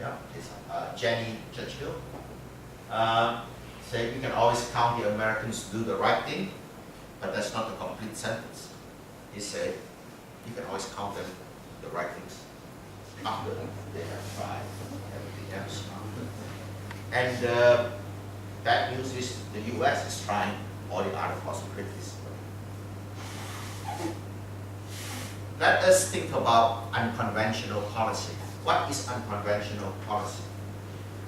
Yeah, it's Jenny Churchill. Say you can always count the Americans do the right thing, but that's not a complete sentence. He said you can always count them the right things after they have tried everything else. And bad news is the US is trying all the other possibilities. Let us think about unconventional policy. What is unconventional policy?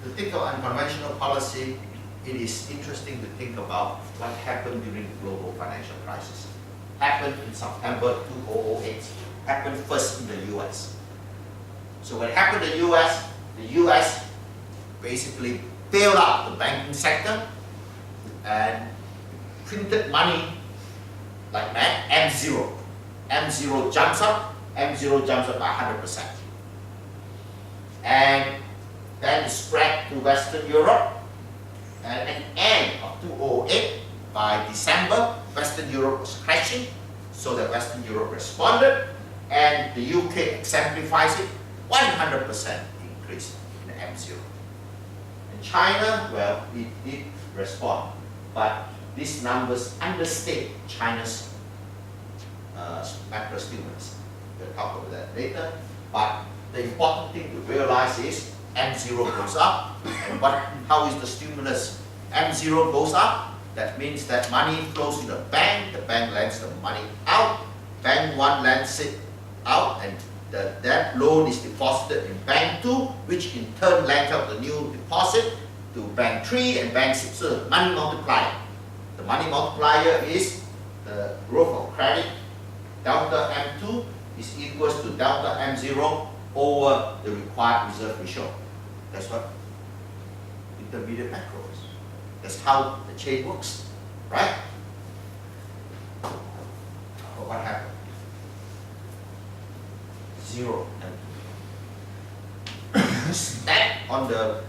To think of unconventional policy, it is interesting to think about what happened during the global financial crisis. Happened in September 2008. Happened first in the US. So when it happened in the US basically bailed out the banking sector and printed money like mad, M0. M0 jumps up by 100%. And then it spread to Western Europe. And at the end of 2008, by December, Western Europe was crashing, so that Western Europe responded, and the UK exemplifies it, 100% increase in the M0. In China, well, it did respond, but these numbers understate China's macro stimulus. We'll talk about that later, but the important thing to realize is M0 goes up, and how is the stimulus? M0 goes up, that means that money flows to the bank lends the money out, bank 1 lends it out, and that loan is deposited in bank 2, which in turn lends out the new deposit to bank 3 and bank 6, so the money multiplier. The money multiplier is the growth of credit, delta M2 is equals to delta M0 over the required reserve ratio. That's what intermediate macro is. That's how the chain works, right? But what happened? 0 M2. Step on the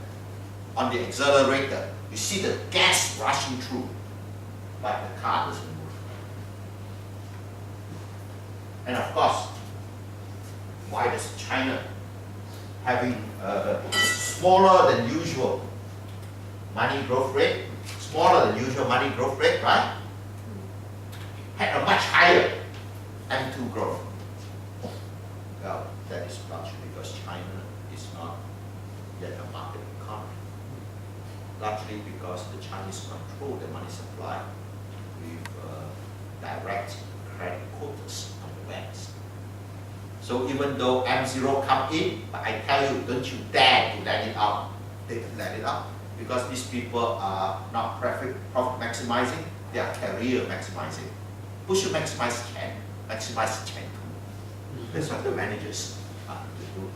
accelerator, you see the gas rushing through, but the car doesn't move. And of course, why does China having a smaller than usual money growth rate, right? Had a much higher M2 growth. Well, that is largely because China is not yet a market economy. Largely because the Chinese control the money supply with direct credit quotas on the banks. So even though M0 come in, but I tell you, don't you dare to let it out. They can let it out because these people are not profit maximizing, they are career maximizing. Who should maximize Chen? Maximize Chen too. That's what the managers are to do.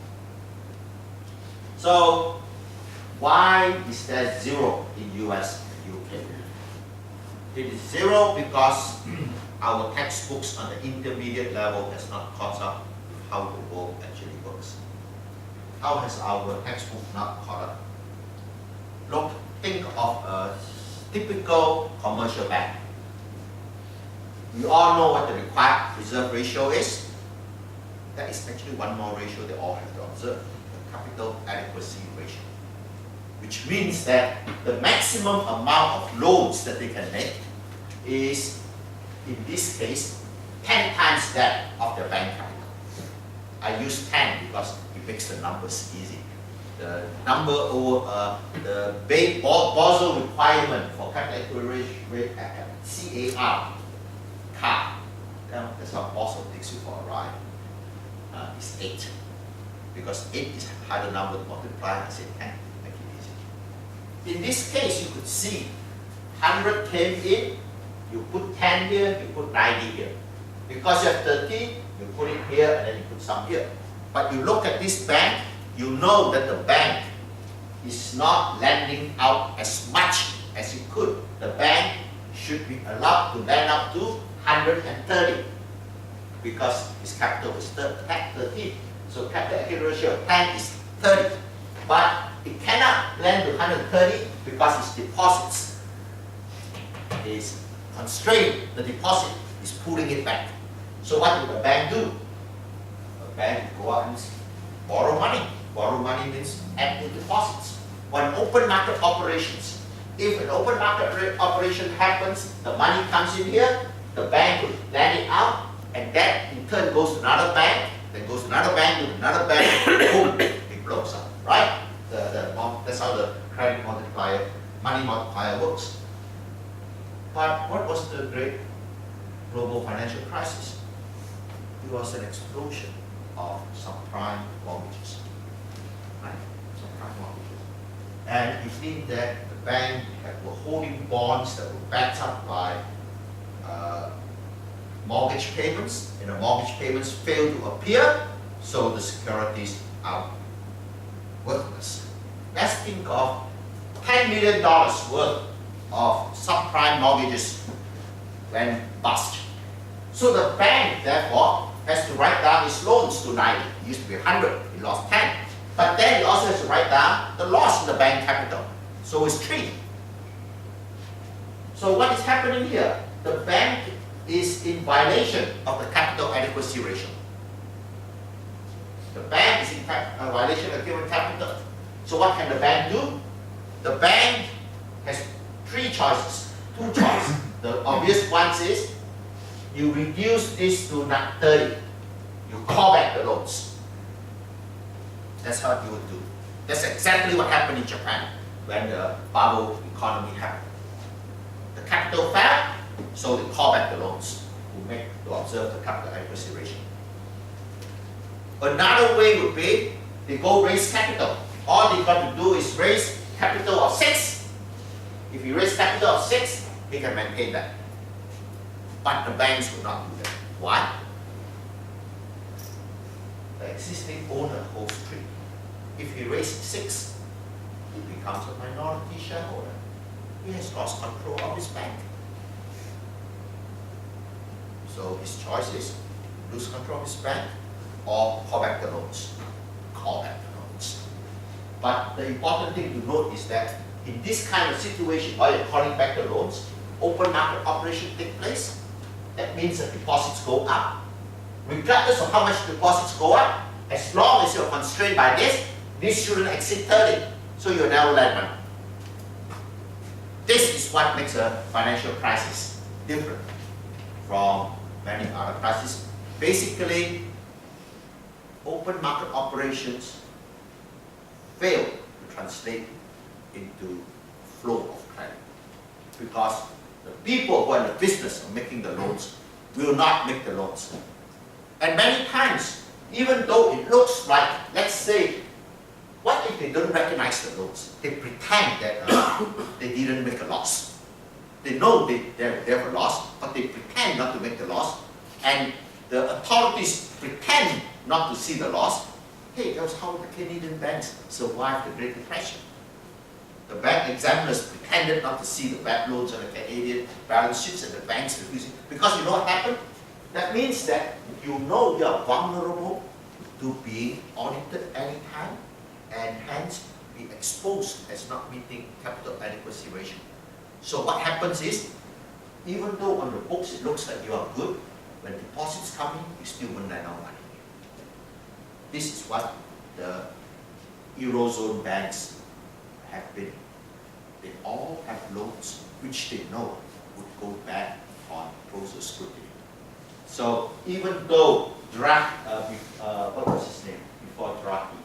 So why is there 0 in US and UK? It is 0 because our textbooks on the intermediate level has not caught up with how the world actually works. How has our textbook not caught up? Look, think of a typical commercial bank. We all know what the required reserve ratio is. That is actually one more ratio they all have to observe, the capital adequacy ratio. Which means that the maximum amount of loans that they can make is, in this case, 10 times that of their bank capital. I use 10 because it makes the numbers easy. The number over the Basel requirement for capital rate CAR, that's what Basel takes you for a ride, is 8. Because 8 is a harder number to multiply, I say 10, make it easy. In this case, you could see 100 came in, you put 10 here, you put 90 here. Because you have 13, you put it here and then you put some here. But you look at this bank, you know that the bank is not lending out as much as it could. The bank should be allowed to lend out to 130 because its capital is 13. So capital adequacy ratio of 10 is 30. But it cannot lend to 130 because its deposits is constrained. The deposit is pulling it back. So what will the bank do? The bank will go out and borrow money. Borrow money means add new deposits. When open market operations, if an open market operation happens, the money comes in here, the bank will lend it out, and that in turn goes to another bank, then goes to another bank, to another bank, boom, it blows up, right? That's how the credit multiplier, money multiplier works. But what was the great global financial crisis? It was an explosion of subprime mortgages, right? Subprime mortgages. And it means that the bank were holding bonds that were backed up by mortgage payments, and the mortgage payments fail to appear, so the securities are worthless. Let's think of $10 million worth of subprime mortgages went bust. So the bank, therefore, has to write down its loans to 90. It used to be 100, it lost 10. But then it also has to write down the loss in the bank capital. So it's 3. So what is happening here? The bank is in violation of the capital adequacy ratio. The bank is in violation of given capital. So what can the bank do? The bank has 3 choices, 2 choices. The obvious one is you reduce this to 30. You call back the loans. That's how you would do. That's exactly what happened in Japan when the bubble economy happened. The capital fell, so they call back the loans to observe the capital adequacy ratio. Another way would be they go raise capital. All they got to do is raise capital of 6. If you raise capital of 6, they can maintain that. But the banks would not do that. Why? The existing owner holds 3. If he raises 6, he becomes a minority shareholder. He has lost control of his bank. So his choice is lose control of his bank or call back the loans. Call back the loans. But the important thing to note is that in this kind of situation, while you're calling back the loans, open market operation take place. That means that deposits go up. Regardless of how much deposits go up, as long as you're constrained by this shouldn't exceed 30. So you'll never lend money. This is what makes a financial crisis different from many other crises. Basically, open market operations fail to translate into flow of credit because the people who are in the business of making the loans will not make the loans. And many times, even though it looks like, let's say, what if they don't recognize the loans? They pretend that they didn't make a loss. They know they have a loss, but they pretend not to make the loss. And the authorities pretend not to see the loss. Hey, that was how the Canadian banks survived the Great Depression. The bank examiners pretended not to see the bad loans on the Canadian balance sheets and the banks refusing. Because you know what happened? That means that you know you are vulnerable to being audited anytime and hence be exposed as not meeting capital adequacy ratio. So what happens is, even though on the books it looks like you are good, when deposits come in, you still won't lend out money. This is what the Eurozone banks have been. They all have loans which they know would go back on closer scrutiny. So even though what was his name before Draghi?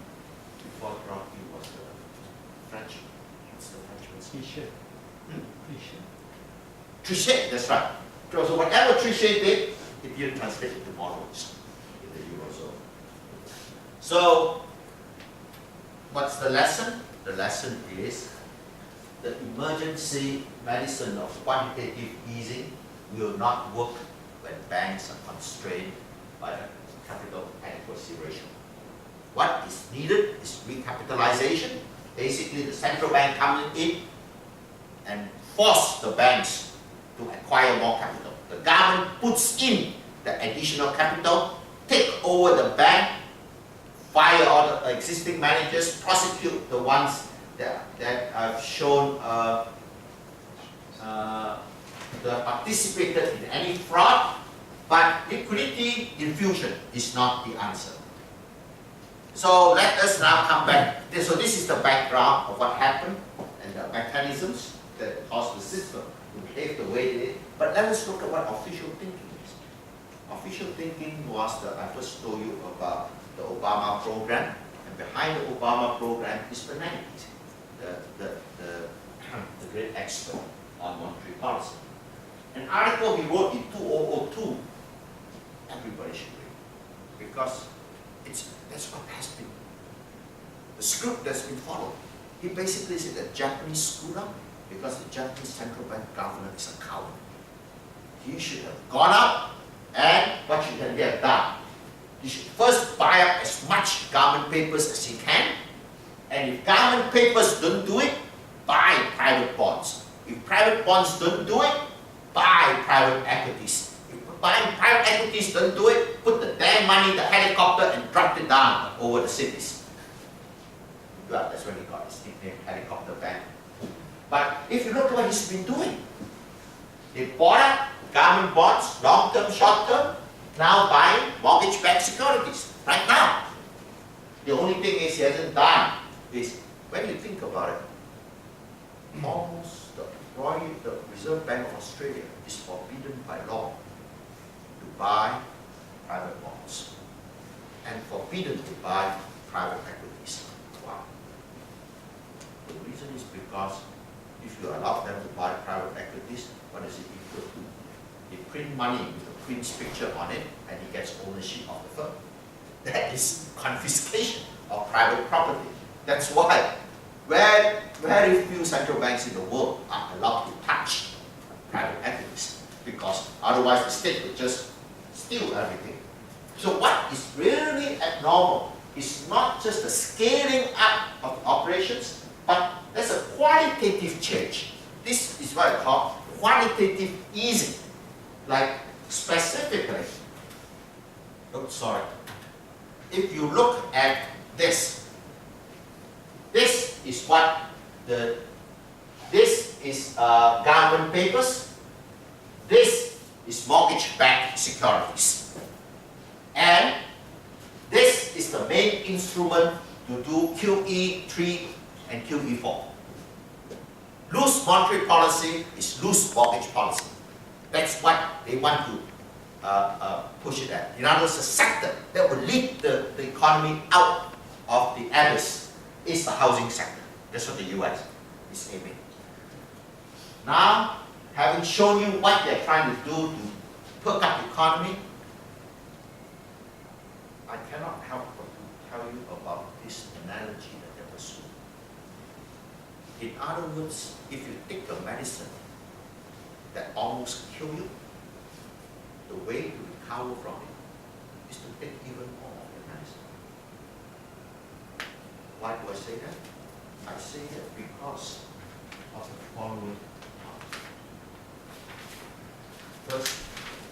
Before Draghi was the French. What's the Frenchman's name? Trichet, that's right. So whatever Trichet did, it didn't translate into models in the Eurozone. So what's the lesson? The lesson is the emergency medicine of quantitative easing will not work when banks are constrained by the capital adequacy ratio. What is needed is recapitalization. Basically, the central bank comes in and force the banks to acquire more capital. The government puts in the additional capital, take over the bank, fire all the existing managers, prosecute the ones that have shown that participated in any fraud, but liquidity infusion is not the answer. So let us now come back. So this is the background of what happened and the mechanisms that caused the system to behave the way it is. But let us look at what official thinking is. Official thinking was that I first told you about the Obama program, and behind the Obama program is Bernanke, the great expert on monetary policy. An article he wrote in 2002, everybody should read, because that's what has been the script that's been followed. He basically said that Japanese screwed up because the Japanese central bank governor is a coward. He should have gone out, and what should he have done? He should first buy up as much government papers as he can, and if government papers don't do it, buy private bonds. If private bonds don't do it, buy private equities. If buying private equities don't do it, put the damn money in the helicopter and drop it down over the cities. Well, that's when he got his nickname, Helicopter Bank. But if you look at what he's been doing, they bought up government bonds, long-term, short-term, now buying mortgage-backed securities, right now. The only thing is he hasn't done is, when you think about it, almost the Reserve Bank of Australia is forbidden by law to buy private bonds and forbidden to buy private equities. Why? The reason is because if you allow them to buy private equities, what does it equal to? They print money with the prince picture on it, and he gets ownership of the firm. That is confiscation of private property. That's why very few central banks in the world are allowed to touch private equities, because otherwise the state would just steal everything. So what is really abnormal is not just the scaling up of operations, but there's a qualitative change. This is what I call qualitative easing. Like specifically, if you look at this is what this is government papers, this is mortgage-backed securities, and this is the main instrument to do QE3 and QE4. Loose monetary policy is loose mortgage policy. That's what they want to push it at. In other words, the sector that will lead the economy out of the abyss is the housing sector. That's what the US is aiming. Now, having shown you what they're trying to do to perk up the economy, I cannot help but to tell you about this analogy that they pursue. In other words, if you take a medicine that almost kill you, the way to recover from it is to take even more of the medicine. Why do I say that? I say that because of the following part. First,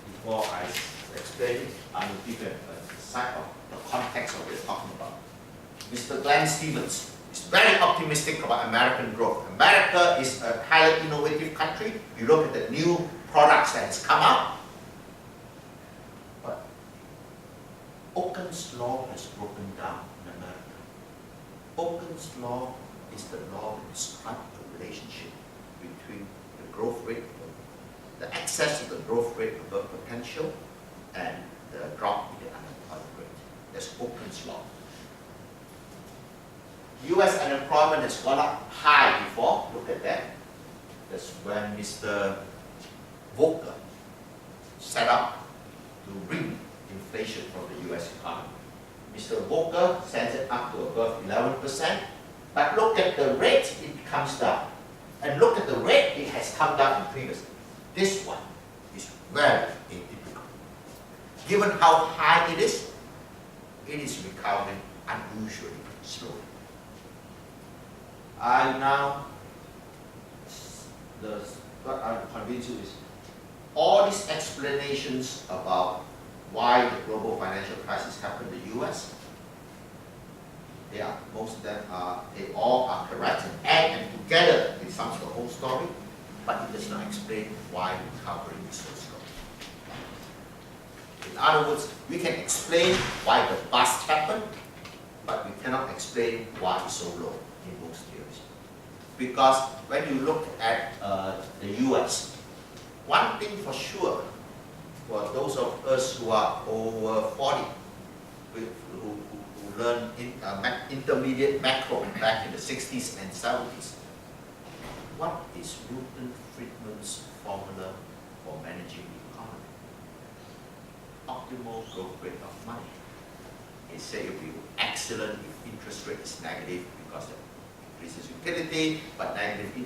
before I explain it, I will give you a side of the context of what we're talking about. Mr. Glenn Stevens is very optimistic about American growth. America is a highly innovative country. You look at the new products that has come out. But Occam's law has broken down in America. Occam's law is the law that describes the relationship between the growth rate, the excess of the growth rate above potential, and the drop in the unemployment rate. That's Occam's law. US unemployment has gone up high before. Look at that. That's when Mr. Volcker set up to bring inflation from the US economy. Mr. Volcker sends it up to above 11%, but look at the rate it comes down. And look at the rate it has come down in previous. This one is very atypical. Given how high it is recovering unusually slowly. What I'll convince you is all these explanations about why the global financial crisis happened in the US, most of them they all are correct, and together it sums the whole story, but it does not explain why recovery is so slow. In other words, we can explain why the bust happened, but we cannot explain why it's so low in most theories. Because when you look at the US, one thing for sure, for those of us who are over 40, who learned intermediate macro back in the 60s and 70s, what is Milton Friedman's formula for managing the economy? Optimal growth rate of money. He said it will be excellent if interest rate is negative because it increases utility, but negative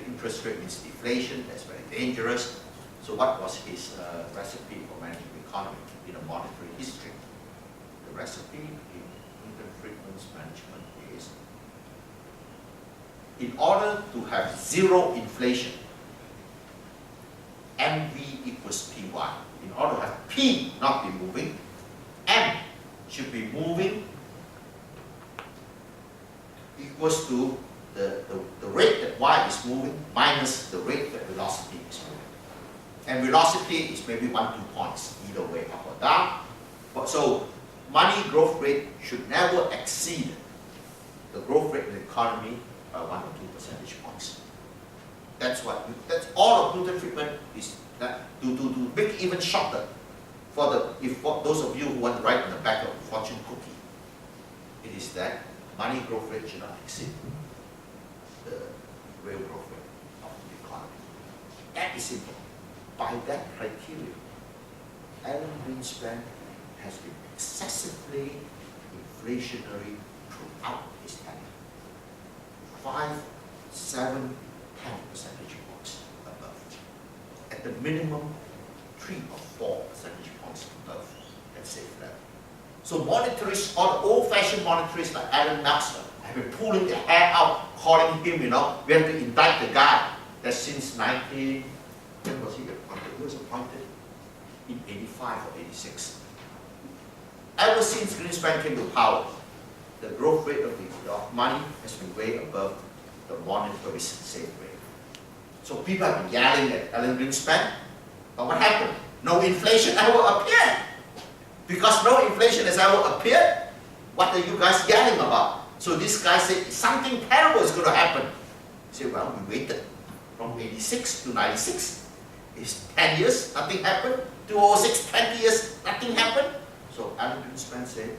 interest rate means deflation. That's very dangerous. So what was his recipe for managing the economy in a monetary history? The recipe in Milton Friedman's management is, in order to have zero inflation, MV equals PY. In order to have P not be moving, M should be moving equals to the rate that Y is moving minus the rate that velocity is moving. And velocity is maybe 1-2 points, either way, up or down. But so money growth rate should never exceed the growth rate of the economy by 1 or 2 percentage points. That's all of Milton Friedman is that to make it even shorter. For those of you who want to write on the back of a fortune cookie, it is that money growth rate should not exceed the real growth rate of the economy. That is simple. By that criteria, Alan Greenspan has been excessively inflationary throughout his tenure. 5, 7, 10 percentage points above. At the minimum, 3 or 4 percentage points above that safe level. So monetarists, or the old-fashioned monetarists like Alan Knoxler, have been pulling their hair out, calling him, we have to indict the guy that since when was he appointed? He was appointed in 85 or 86. Ever since Greenspan came to power, the growth rate of money has been way above the monetarist safe rate. So people have been yelling at Alan Greenspan, but what happened? No inflation ever appeared. Because no inflation has ever appeared, what are you guys yelling about? So this guy said, something terrible is going to happen. He said, well, we waited from 86 to 96. It's 10 years, nothing happened. 2006, 20 years, nothing happened. So Alan Greenspan said,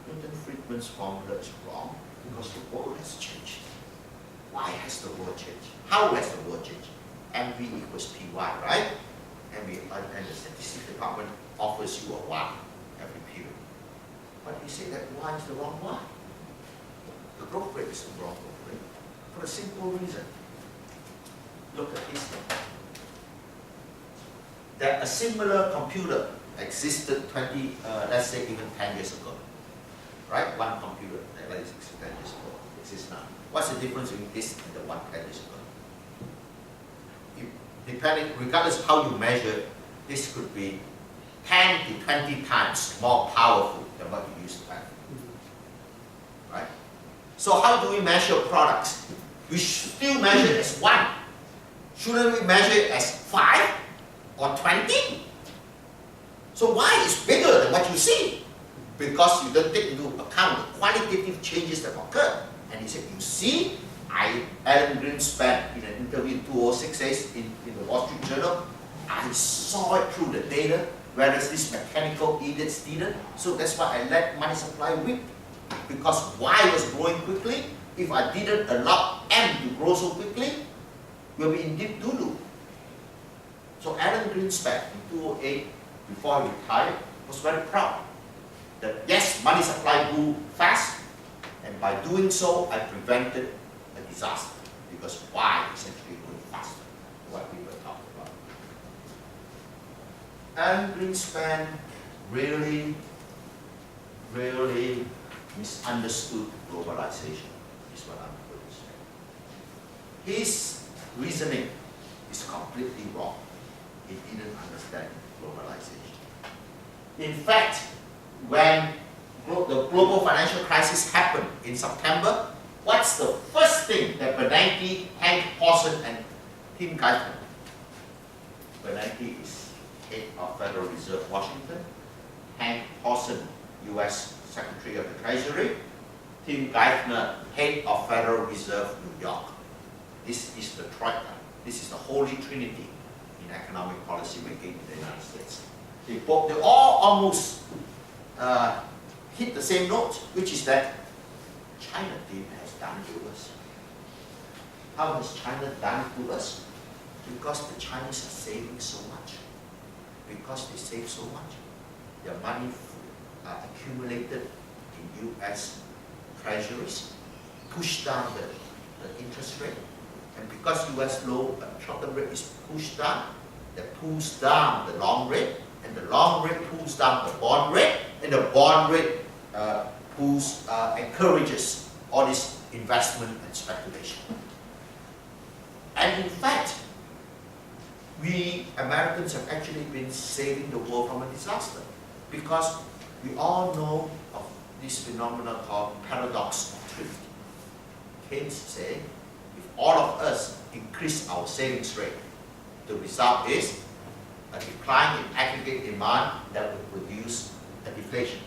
Milton Friedman's formula is wrong because the world has changed. Why has the world changed? How has the world changed? MV equals PY, right? And the statistics department offers you a Y every period. But he said that Y is the wrong Y. The growth rate is the wrong growth rate for a simple reason. Look at this thing. That a similar computer existed let's say even 10 years ago. Right? One computer that existed 10 years ago exists now. What's the difference between this and the one 10 years ago? Regardless of how you measure, this could be 10 to 20 times more powerful than what you used to have. Right? So how do we measure products? We still measure it as 1. Shouldn't we measure it as 5 or 20? So why is bigger than what you see? Because you don't take into account the qualitative changes that occur. And he said, you see, Alan Greenspan, in an interview in 2006 says in the Wall Street Journal, I saw it through the data, whereas these mechanical idiots didn't. So that's why I let money supply whip. Because Y was growing quickly. If I didn't allow M to grow so quickly, we'll be in deep doo-doo. So Alan Greenspan in 2008, before he retired, was very proud that yes, money supply grew fast, and by doing so, I prevented a disaster because Y is actually going faster than what we were talking about. Alan Greenspan really misunderstood globalization, is what I'm going to say. His reasoning is completely wrong. He didn't understand globalization. In fact, when the global financial crisis happened in September, what's the first thing that Bernanke, Hank Paulson, and Tim Geithner? Bernanke is head of Federal Reserve Washington. Hank Paulson, US Secretary of the Treasury, Tim Geithner, Head of Federal Reserve, New York. This is the troika. This is the holy trinity in economic policy making in the United States. They all almost hit the same note, which is that China has done to us. How has China done to us? Because the Chinese are saving so much. Because they save so much. Their money accumulated in US treasuries, push down the interest rate. And because US short-term rate is pushed down, that pulls down the long rate, and the long rate pulls down the bond rate, and the bond rate encourages all this investment and speculation. And in fact, we Americans have actually been saving the world from a disaster, because we all know of this phenomenon called paradox of thrift. Keynes said, if all of us increase our savings rate, the result is a decline in aggregate demand that will produce a deflation.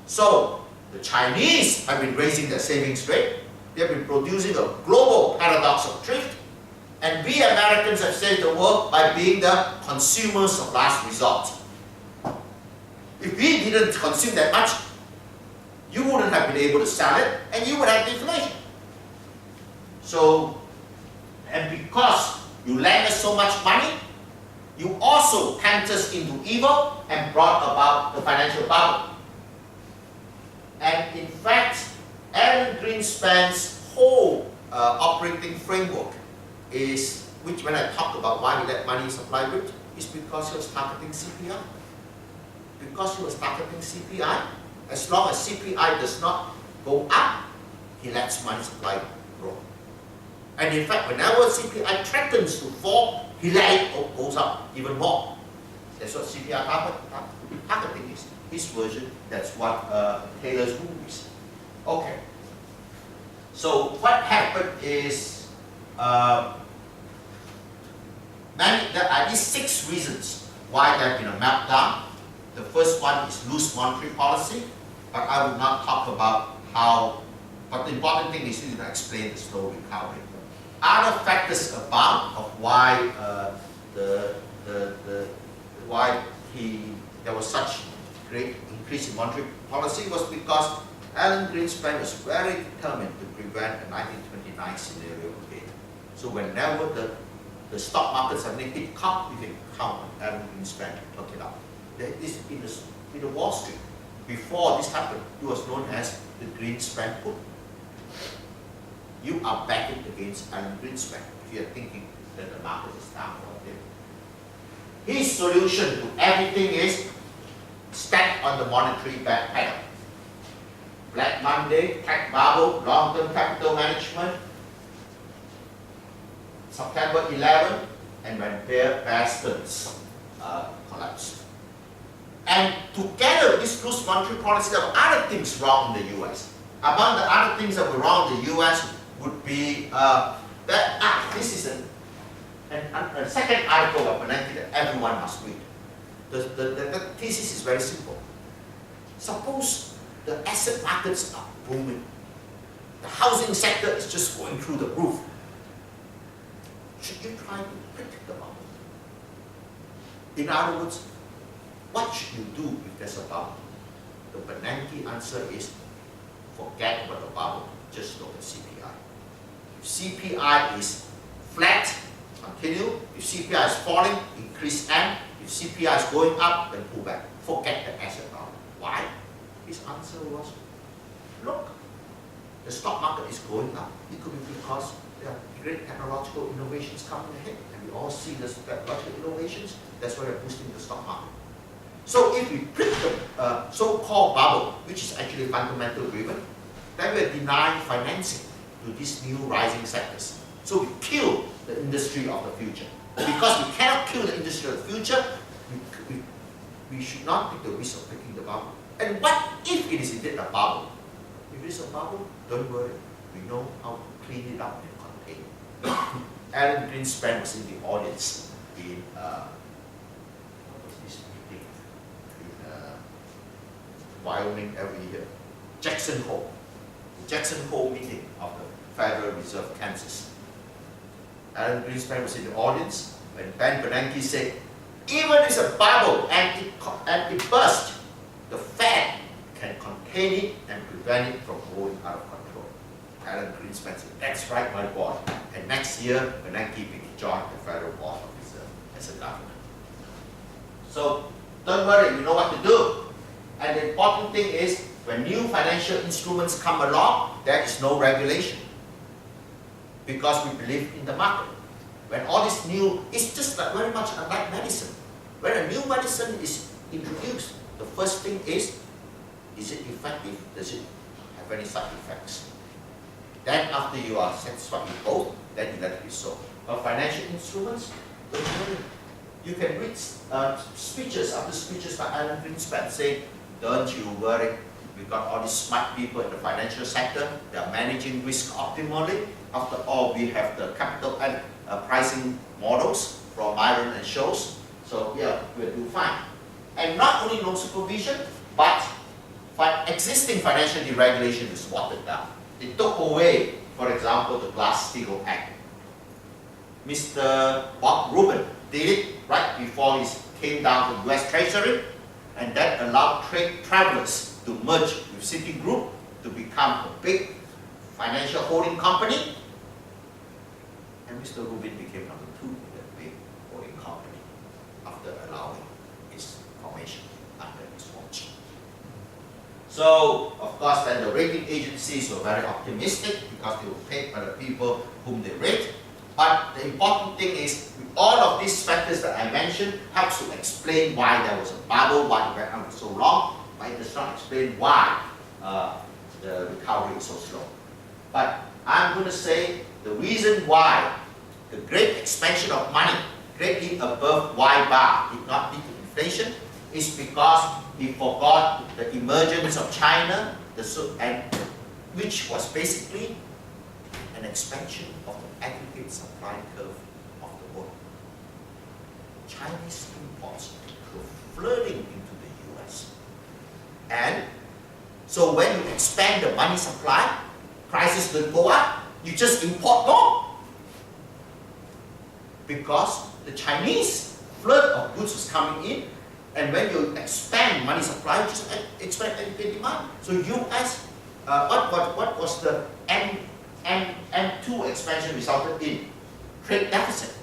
So the Chinese have been raising their savings rate. They have been producing a global paradox of thrift. And we Americans have saved the world by being the consumers of last resort. If we didn't consume that much, you wouldn't have been able to sell it, and you would have deflation. So, and because you lend us so much money, you also tempt us into evil and brought about the financial bubble. And in fact, Alan Greenspan's whole operating framework is, which when I talk about why we let money supply drift, is because he was targeting CPI. Because he was targeting CPI, as long as CPI does not go up, he lets money supply grow. And in fact, whenever CPI threatens to fall, he let it goes up even more. That's what CPI targeting is. His version, that's what Taylor's rule is. Okay. So what happened is, there are at least 6 reasons why there has been a meltdown. The first one is loose monetary policy, but I will not talk about how, but the important thing is to explain the slow recovery. Other factors abound of why there was such great increase in monetary policy was because Alan Greenspan was very determined to prevent a 1929 scenario again. So whenever the stock market suddenly hit top, you can count on Alan Greenspan to talk it up. This in the Wall Street, before this happened, it was known as the Greenspan put. You are backing against Alan Greenspan if you are thinking that the market is down or there. His solution to everything is stack on the monetary back pedal. Black Monday, tech bubble, long-term capital management, September 11, and when Bear Stearns collapsed. And together with this loose monetary policy, there were other things wrong in the US. Among the other things that were wrong in the US would be this is a second article of Bernanke that everyone must read. The thesis is very simple. Suppose the asset markets are booming. The housing sector is just going through the roof. Should you try to predict the bubble? In other words, what should you do if there's a bubble? The Bernanke answer is forget about the bubble, just look at CPI. If CPI is flat, continue. If CPI is falling, increase M. If CPI is going up, then pull back. Forget the asset bubble. Why? His answer was, look, the stock market is going up. It could be because there are great technological innovations coming ahead, and we all see those technological innovations. That's why they're boosting the stock market. So if we prick the so-called bubble, which is actually fundamental driven, then we're denying financing to these new rising sectors. So we kill the industry of the future. Because we cannot kill the industry of the future, we should not take the risk of pricking the bubble. And what if it is indeed a bubble? If it is a bubble, don't worry. We know how to clean it up and contain it. Alan Greenspan was in the audience in what was this meeting? Wyoming every year. Jackson Hole. The Jackson Hole meeting of the Federal Reserve, Kansas. Alan Greenspan was in the audience when Ben Bernanke said, even if it's a bubble and it burst, the Fed can contain it and prevent it from going out of control. Alan Greenspan said, that's right, my boy. And next year, Bernanke joined the Federal Board of Reserve as a governor. So don't worry, you know what to do. And the important thing is, when new financial instruments come along, there is no regulation. Because we believe in the market. When all this new, it's just like very much unlike medicine. When a new medicine is introduced, the first thing is it effective? Does it have any side effects? Then after you are satisfied with both, then you let it be so. But financial instruments, don't worry. You can read speeches after speeches by Alan Greenspan saying, don't you worry, we've got all these smart people in the financial sector, they are managing risk optimally. After all, we have the capital and pricing models from Myron and Scholes. So yeah, we'll do fine. And not only no supervision, but existing financial deregulation is watered down. It took away, for example, the Glass-Steagall Act. Mr. Bob Rubin did it right before he came down to the US Treasury, and that allowed trade travelers to merge with Citigroup to become a big financial holding company. And Mr. Rubin became number 2 in that big holding company after allowing its formation under his watch. So, of course, then the rating agencies were very optimistic because they were paid by the people whom they rate. But the important thing is, all of these factors that I mentioned helps to explain why there was a bubble, why it went on for so long, but it does not explain why the recovery is so slow. But I'm going to say the reason why the great expansion of money, greatly above Y bar, did not lead to inflation, is because he forgot the emergence of China, which was basically an expansion of the aggregate supply curve of the world. Chinese imports were flooding into the US. And so when you expand the money supply, prices don't go up, you just import more. Because the Chinese flood of goods was coming in, and when you expand money supply, you just expand aggregate demand. So US, what was the M2 expansion resulted in? Trade deficit,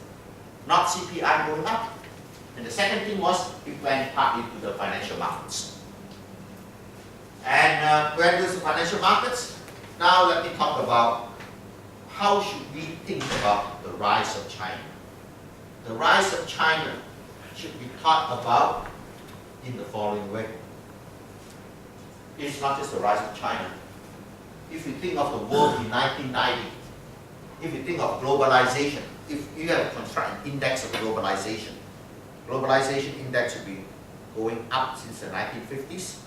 not CPI going up. And the second thing was it went partly to the financial markets. And where goes the financial markets? Now let me talk about how should we think about the rise of China. The rise of China should be thought about in the following way. It's not just the rise of China. If you think of the world in 1990, if you think of globalization, if you have to construct an index of globalization, globalization index will be going up since the 1950s,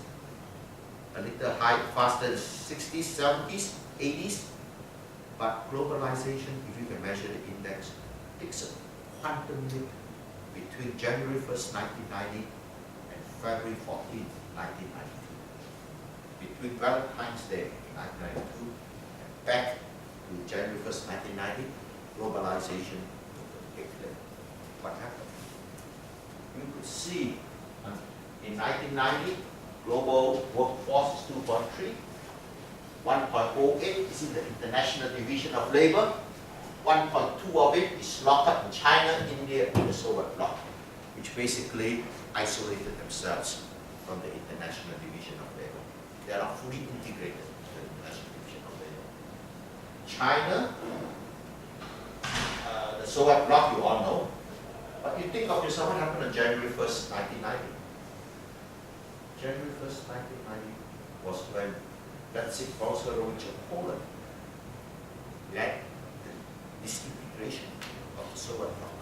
a little high, faster in the 60s, 70s, 80s, but globalization, if you can measure the index, takes a quantum leap between January 1st, 1990 and February 14th, 1992. Between Valentine's Day in 1992 and back to January 1st, 1990, globalization took a big leap. What happened? You could see in 1990, global workforce is 2.3, 1.08 is in the International Division of Labor, 1.2 of it is locked up in China, India, and the Soviet bloc, which basically isolated themselves from the International Division of Labor. They are not fully integrated into the International Division of Labor. China, the Soviet bloc, you all know, but you think of yourself, what happened on January 1st, 1990? January 1st, 1990 was when Leszek Balcerowicz of Poland led the disintegration of the Soviet bloc,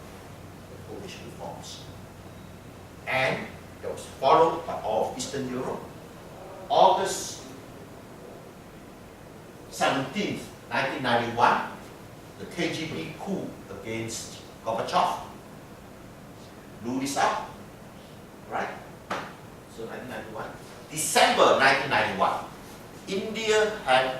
the Polish reforms. And that was followed by all of Eastern Europe. August 17th, 1991, the KGB coup against Gorbachev blew this up, right? So 1991. December 1991, India had